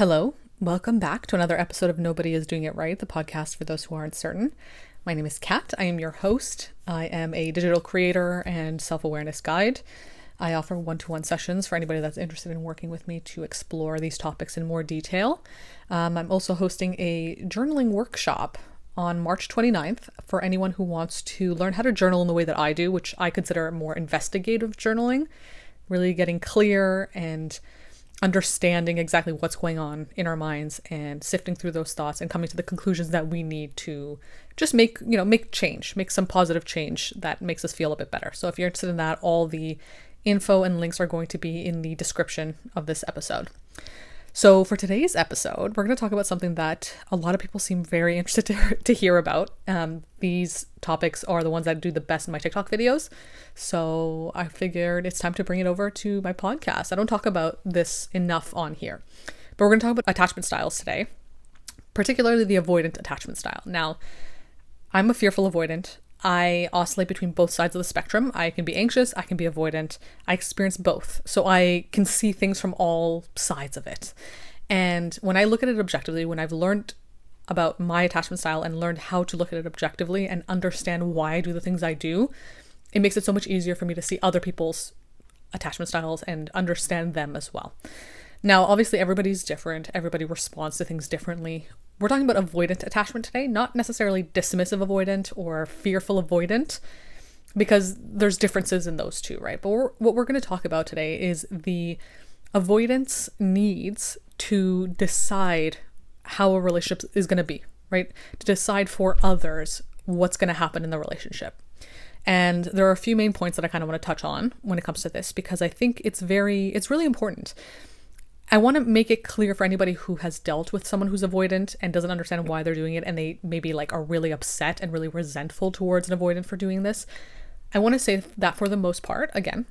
Hello, welcome back to another episode of Nobody is Doing It Right, the podcast for those who aren't certain. My name is Kat. I am your host. I am a digital creator and self-awareness guide. I offer one-to-one sessions for anybody that's interested in working with me to explore these topics in more detail. I'm also hosting a journaling workshop on March 29th for anyone who wants to learn how to journal in the way that I do, which I consider more investigative journaling, really getting clear and understanding exactly what's going on in our minds and sifting through those thoughts and coming to the conclusions that we need to just make change, make some positive change that makes us feel a bit better. So if you're interested in that, all the info and links are going to be in the description of this episode. So for today's episode, we're going to talk about something that a lot of people seem very interested to hear about. These topics are the ones that do the best in my TikTok videos. So I figured it's time to bring it over to my podcast. I don't talk about this enough on here, but we're going to talk about attachment styles today, particularly the avoidant attachment style. Now, I'm a fearful avoidant. I oscillate between both sides of the spectrum. I can be anxious, I can be avoidant. I experience both. So I can see things from all sides of it. And when I look at it objectively, when I've learned about my attachment style and learned how to look at it objectively and understand why I do the things I do, it makes it so much easier for me to see other people's attachment styles and understand them as well. Now, obviously, everybody's different. Everybody responds to things differently. We're talking about avoidant attachment today, not necessarily dismissive avoidant or fearful avoidant, because there's differences in those two, right? But what we're going to talk about today is the avoidance needs to decide how a relationship is going to be, right? To decide for others what's going to happen in the relationship. And there are a few main points that I kind of want to touch on when it comes to this, because I think it's really important. I want to make it clear for anybody who has dealt with someone who's avoidant and doesn't understand why they're doing it, and they maybe are really upset and really resentful towards an avoidant for doing this. I want to say that for the most part, again,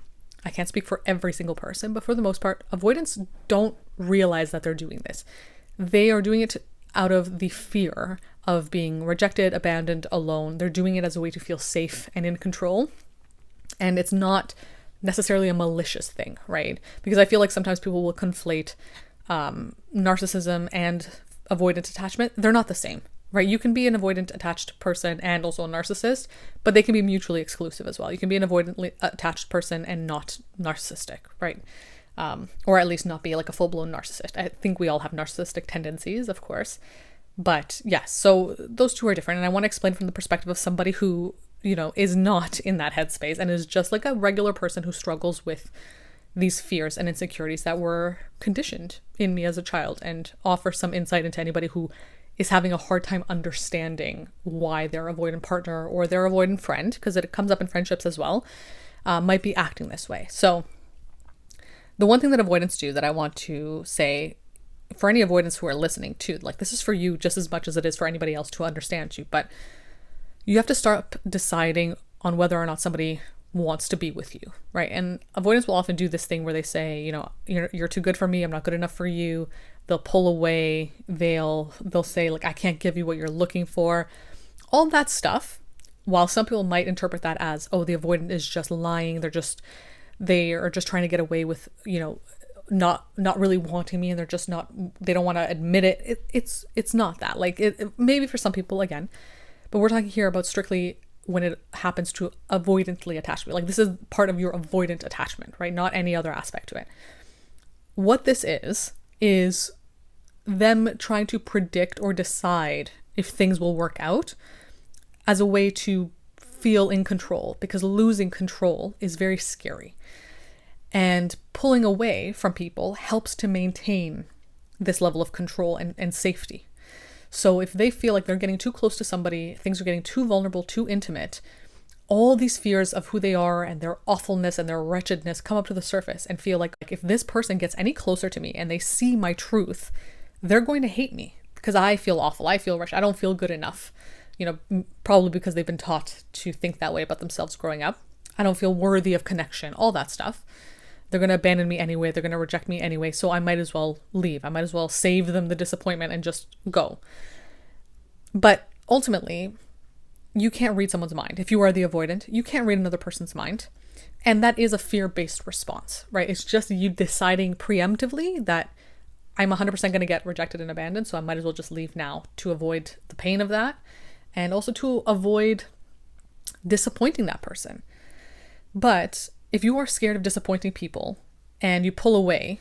I can't speak for every single person, but for the most part, avoidants don't realize that they're doing this. They are doing it out of the fear of being rejected, abandoned, alone. They're doing it as a way to feel safe and in control. And it's not necessarily a malicious thing, right? Because I feel like sometimes people will conflate narcissism and avoidant attachment. They're not the same, right? You can be an avoidant attached person and also a narcissist, but they can be mutually exclusive as well. You can be an avoidantly attached person and not narcissistic, right? Or at least not be a full-blown narcissist. I think we all have narcissistic tendencies, of course. But yes, so those two are different. And I want to explain from the perspective of somebody who is not in that headspace and is just like a regular person who struggles with these fears and insecurities that were conditioned in me as a child, and offer some insight into anybody who is having a hard time understanding why their avoidant partner or their avoidant friend, because it comes up in friendships as well, might be acting this way. So the one thing that avoidants do that I want to say for any avoidants who are listening to, this is for you just as much as it is for anybody else to understand you, but you have to start deciding on whether or not somebody wants to be with you, right? And avoidants will often do this thing where they say, you're too good for me, I'm not good enough for you. They'll pull away, they'll say I can't give you what you're looking for. All that stuff, while some people might interpret that as, oh, the avoidant is just lying, they are just trying to get away with, not really wanting me, and they don't want to admit it. It's not that. Maybe for some people, again, but we're talking here about strictly when it happens to avoidantly attachment. This is part of your avoidant attachment, right? Not any other aspect to it. What this is them trying to predict or decide if things will work out as a way to feel in control, because losing control is very scary. And pulling away from people helps to maintain this level of control and safety. So if they feel like they're getting too close to somebody, things are getting too vulnerable, too intimate, all these fears of who they are and their awfulness and their wretchedness come up to the surface and feel like if this person gets any closer to me and they see my truth, they're going to hate me because I feel awful. I feel wretched. I don't feel good enough. Probably because they've been taught to think that way about themselves growing up. I don't feel worthy of connection, all that stuff. They're going to abandon me anyway. They're going to reject me anyway. So I might as well leave. I might as well save them the disappointment and just go. But ultimately, you can't read someone's mind. If you are the avoidant, you can't read another person's mind. And that is a fear-based response, right? It's just you deciding preemptively that I'm 100% going to get rejected and abandoned, so I might as well just leave now to avoid the pain of that and also to avoid disappointing that person. But if you are scared of disappointing people and you pull away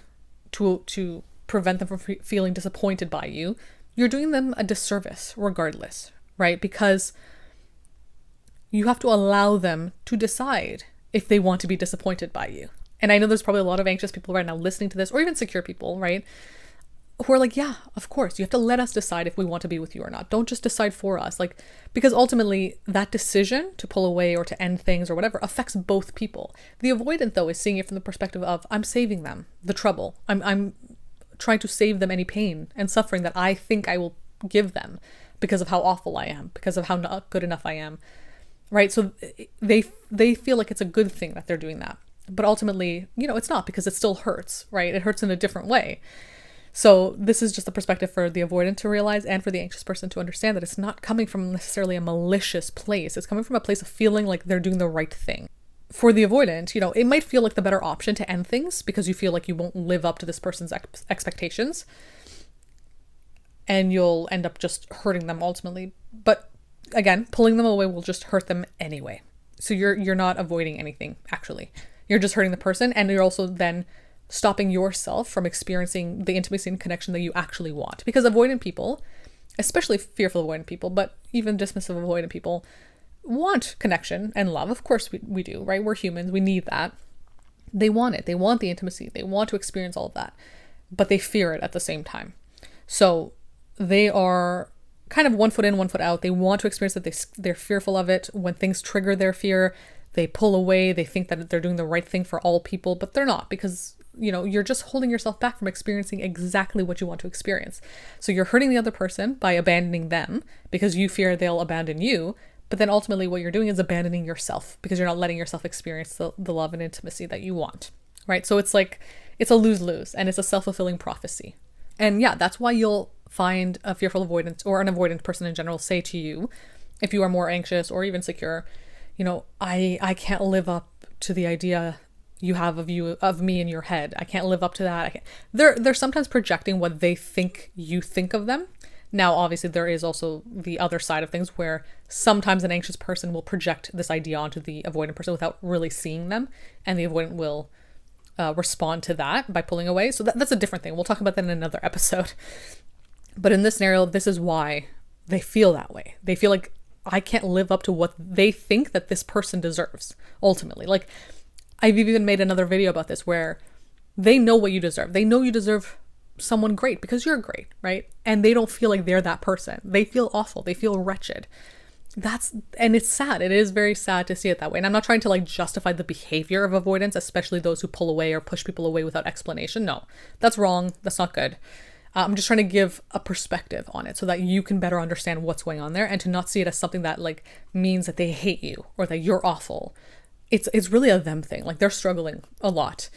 to prevent them from feeling disappointed by you, you're doing them a disservice regardless, right? Because you have to allow them to decide if they want to be disappointed by you. And I know there's probably a lot of anxious people right now listening to this, or even secure people, right? Who are like, yeah, of course, you have to let us decide if we want to be with you or not. Don't just decide for us. Like, because ultimately that decision to pull away or to end things or whatever affects both people. The avoidant, though, is seeing it from the perspective of, I'm saving them the trouble. I'm trying to save them any pain and suffering that I think I will give them because of how awful I am, because of how not good enough I am, right? So they feel like it's a good thing that they're doing that. But ultimately, it's not, because it still hurts, right? It hurts in a different way. So this is just the perspective for the avoidant to realize, and for the anxious person to understand that it's not coming from necessarily a malicious place. It's coming from a place of feeling like they're doing the right thing. For the avoidant, it might feel like the better option to end things because you feel like you won't live up to this person's expectations. And you'll end up just hurting them ultimately. But again, pulling them away will just hurt them anyway. So you're not avoiding anything, actually. You're just hurting the person, and you're also then stopping yourself from experiencing the intimacy and connection that you actually want. Because avoidant people, especially fearful avoidant people, but even dismissive avoidant people, want connection and love. Of course we do, right? We're humans. We need that. They want it. They want the intimacy. They want to experience all of that, but they fear it at the same time. So they are kind of 1 foot in, 1 foot out. They want to experience it. They're fearful of it. When things trigger their fear, they pull away. They think that they're doing the right thing for all people, but they're not, because you're just holding yourself back from experiencing exactly what you want to experience. So you're hurting the other person by abandoning them because you fear they'll abandon you. But then ultimately what you're doing is abandoning yourself because you're not letting yourself experience the love and intimacy that you want, right? So it's like, it's a lose-lose, and it's a self-fulfilling prophecy. And yeah, that's why you'll find a fearful avoidant or an avoidant person in general say to you, if you are more anxious or even secure, I can't live up to the idea you have of me in your head. I can't live up to that. They're sometimes projecting what they think you think of them. Now, obviously, there is also the other side of things where sometimes an anxious person will project this idea onto the avoidant person without really seeing them, and the avoidant will respond to that by pulling away. So that's a different thing. We'll talk about that in another episode. But in this scenario, this is why they feel that way. They feel like, I can't live up to what they think that this person deserves, ultimately. Like, I've even made another video about this where they know what you deserve. They know you deserve someone great because you're great, right? And they don't feel like they're that person. They feel awful. They feel wretched. And it's sad. It is very sad to see it that way. And I'm not trying to justify the behavior of avoidance, especially those who pull away or push people away without explanation. No, that's wrong. That's not good. I'm just trying to give a perspective on it so that you can better understand what's going on there, and to not see it as something that means that they hate you or that you're awful. It's really a them thing. They're struggling a lot.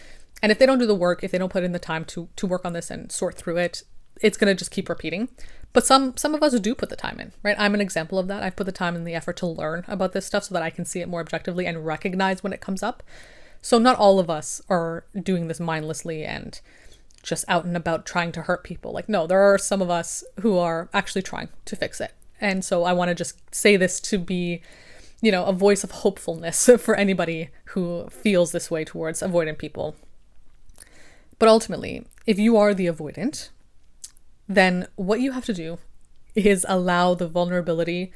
And if they don't do the work, if they don't put in the time to work on this and sort through it, it's going to just keep repeating. But some of us do put the time in, right? I'm an example of that. I've put the time and the effort to learn about this stuff so that I can see it more objectively and recognize when it comes up. So not all of us are doing this mindlessly and just out and about trying to hurt people. No, there are some of us who are actually trying to fix it. And so I want to just say this to be, a voice of hopefulness for anybody who feels this way towards avoidant people. But ultimately, if you are the avoidant, then what you have to do is allow the vulnerability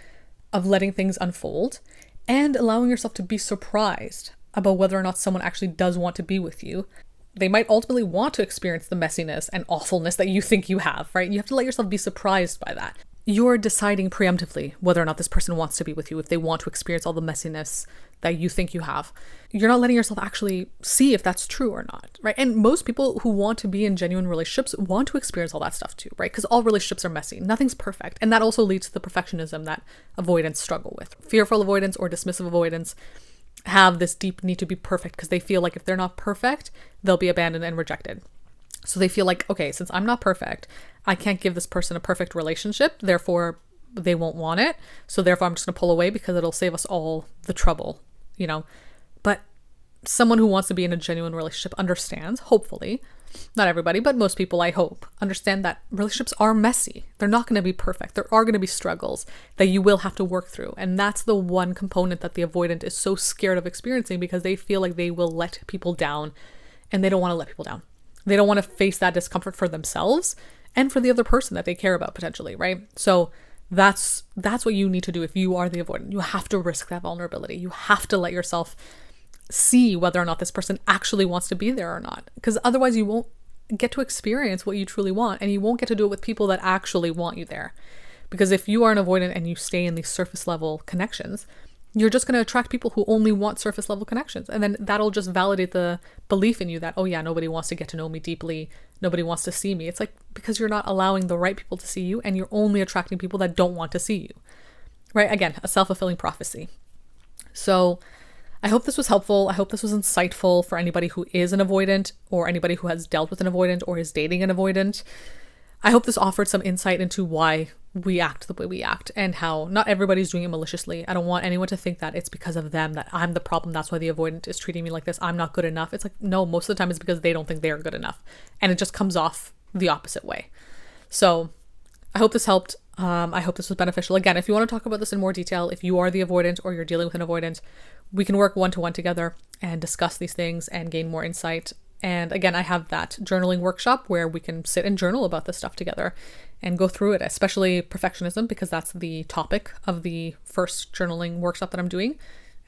of letting things unfold and allowing yourself to be surprised about whether or not someone actually does want to be with you. They might ultimately want to experience the messiness and awfulness that you think you have, right? You have to let yourself be surprised by that. You're deciding preemptively whether or not this person wants to be with you, if they want to experience all the messiness that you think you have. You're not letting yourself actually see if that's true or not, right? And most people who want to be in genuine relationships want to experience all that stuff too, right? Because all relationships are messy. Nothing's perfect. And that also leads to the perfectionism that avoidants struggle with. Fearful avoidance or dismissive avoidance have this deep need to be perfect because they feel like if they're not perfect, they'll be abandoned and rejected. So they feel like, okay, since I'm not perfect, I can't give this person a perfect relationship, therefore they won't want it. So therefore I'm just going to pull away because it'll save us all the trouble, But someone who wants to be in a genuine relationship understands, hopefully, not everybody, but most people, I hope, understand that relationships are messy. They're not going to be perfect. There are going to be struggles that you will have to work through. And that's the one component that the avoidant is so scared of experiencing, because they feel like they will let people down, and they don't want to let people down. They don't want to face that discomfort for themselves and for the other person that they care about potentially, right? So that's what you need to do if you are the avoidant. You have to risk that vulnerability. You have to let yourself see whether or not this person actually wants to be there or not, because otherwise you won't get to experience what you truly want, and you won't get to do it with people that actually want you there. Because if you are an avoidant and you stay in these surface level connections, you're just going to attract people who only want surface level connections. And then that'll just validate the belief in you that, oh yeah, nobody wants to get to know me deeply. Nobody wants to see me. It's like, because you're not allowing the right people to see you, and you're only attracting people that don't want to see you, right? Again, a self-fulfilling prophecy. So I hope this was helpful. I hope this was insightful for anybody who is an avoidant, or anybody who has dealt with an avoidant or is dating an avoidant. I hope this offered some insight into why we act the way we act, and how not everybody's doing it maliciously. I don't want anyone to think that it's because of them, that I'm the problem, that's why the avoidant is treating me like this, I'm not good enough. It's like, no, most of the time it's because they don't think they're good enough, and it just comes off the opposite way. So I hope this helped. I hope this was beneficial. Again, if you want to talk about this in more detail, if you are the avoidant or you're dealing with an avoidant, we can work one-to-one together and discuss these things and gain more insight. And again, I have that journaling workshop where we can sit and journal about this stuff together and go through it, especially perfectionism, because that's the topic of the first journaling workshop that I'm doing.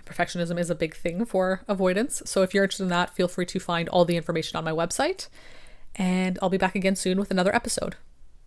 Perfectionism is a big thing for avoidance. So if you're interested in that, feel free to find all the information on my website. And I'll be back again soon with another episode.